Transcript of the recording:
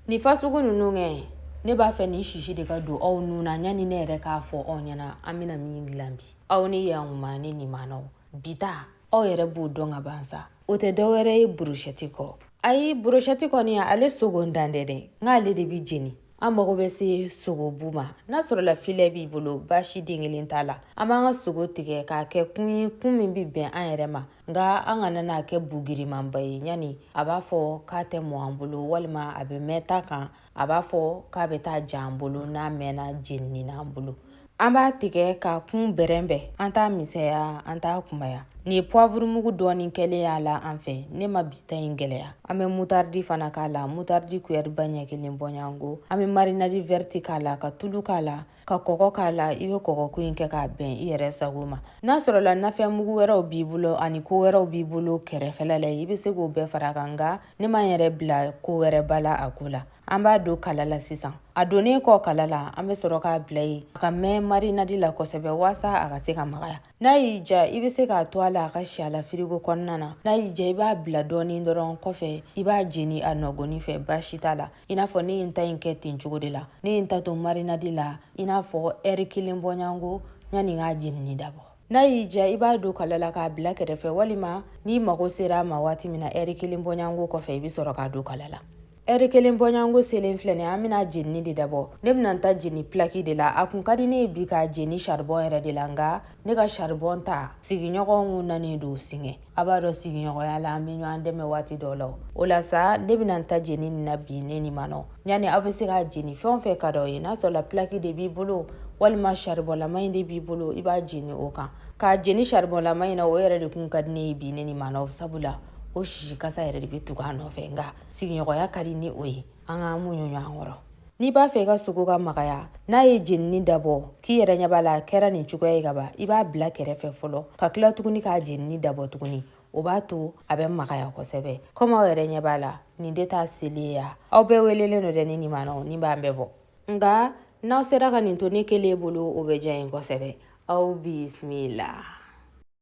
Ni fasugu ninnu ne b'a fɛ ni sisi de ka don aw nun na ɲani ne yɛrɛ k'a fɔ aw ɲɛna an bɛna min dilan bi. Aw ni Yankunma ni Nimanaw. Bi ta aw yɛrɛ b'o dɔn ka ban sa. O tɛ dɔwɛrɛ ye burushɛti kɔ. Ayi burushɛti kɔni ale sogo ndan dɛ nk'ale de bi jeni. An mago bɛ se sogobu ma. N'a sɔrɔla filet b'i bolo baasi den kelen t'a la. An b'an ka sogo tigɛ k'a kɛ kun ye kun min bi bɛn an yɛrɛ ma. Nka an kana n'a kɛ bugirimanba ye ɲani a b'a fɔ k'a tɛ mɔ an bolo walima a bɛ mɛn ta kan a b'a fɔ k'a bɛ taa ja an bolo n'a mɛnna jenini n'an bolo. An b'a tigɛ ka kun bɛrɛnbɛn an t'a misɛya an t'a kunbaya. Ni poivre mugu dɔɔni kɛlen y'a la an fɛ ne ma bita in gɛlɛya. An bɛ moutarde fana k'a la moutarde cuillère ba ɲɛ kelen bɔɲango. An bɛ marinade verte k'a la ka tulu k'a la ka kɔgɔ k'a la i bɛ kɔgɔko in kɛ k'a bɛn i yɛrɛ sago ma. N'a sɔrɔla nafɛn mugu wɛrɛw b'i bolo ani ko wɛrɛw b'i bolo kɛrɛfɛla la i bɛ se k'o bɛɛ fara kan nka ne ma n yɛrɛ bila ko wɛrɛ bala a ko la. An b'a don kala la sisan. A donnen kɔ kala la an bɛ sɔrɔ k'a bila yen a ka mɛn marinade la kosɛbɛ waasa a ka se ka magaya. N'a y'i ja i bɛ se k'a to a la a ka si a la frigo kɔnɔna na. N'a y'i ja i b'a bila dɔɔni dɔrɔn kɔfɛ i b'a jeni a nɔgɔnin fɛ baasi t'a la. I n'a fɔ ne ye n ta in kɛ ten cogo de la. Ne ye n ta to marinade la i n'a fɔ heure kelen bɔɲango ɲani k'a jenini dabɔ. N'a y'i ja i b'a don kala la k'a bila kɛrɛfɛ walima n'i mago sera a ma waati min na heure kelen bɔɲango kɔfɛ i bɛ sɔrɔ k'a don kala la. Heure kelen bɔɲango selen filɛ nin an bɛna jenini de dabɔ. Ne bɛna n ta jeni plaki de la. A kun ka di ne ye bi k'a jeni charbon yɛrɛ de la nka ne ka charbon ta sigiɲɔgɔnw nanen don singɛ. A b'a dɔn sigiɲɔgɔnya la an bɛ ɲɔgɔn dɛmɛ waati dɔw la. O la sa ne bɛna n ta jeni nin na bi ne Nimanaw. Ɲani aw bɛ se k'a jeni fɛn o fɛn ka d'aw ye n'a sɔrɔla plaki de b'i bolo walima charbon lama in de b'i bolo i b'a jeni o kan. K'a jeni charbon lama in na o yɛrɛ de kun ka di ne ye bi ne Nimanaw sabula o sisi kasa yɛrɛ de bɛ tugu a nɔfɛ nka sigiɲɔgɔnya ka di ni o ye an ka muɲu ɲɔgɔn kɔrɔ. N'i b'a fɛ i ka sogo ka magaya n'a ye jenini dabɔ k'i yɛrɛ ɲɛ b'a la a kɛra nin cogoya ye ka ban i b'a bila kɛrɛfɛ fɔlɔ ka tila tuguni k'a jenini dabɔ tuguni o b'a to a bɛ magaya kosɛbɛ. Komi aw yɛrɛ ɲɛ b'a la nin de t'a seli ye ya aw bɛɛ welelen don dɛ ne Nimanaw nin b'an bɛɛ bɔ. Nka n'aw sera ka nin to ne kelen bolo o bɛ diya n ye kosɛbɛ. Aw bisimila.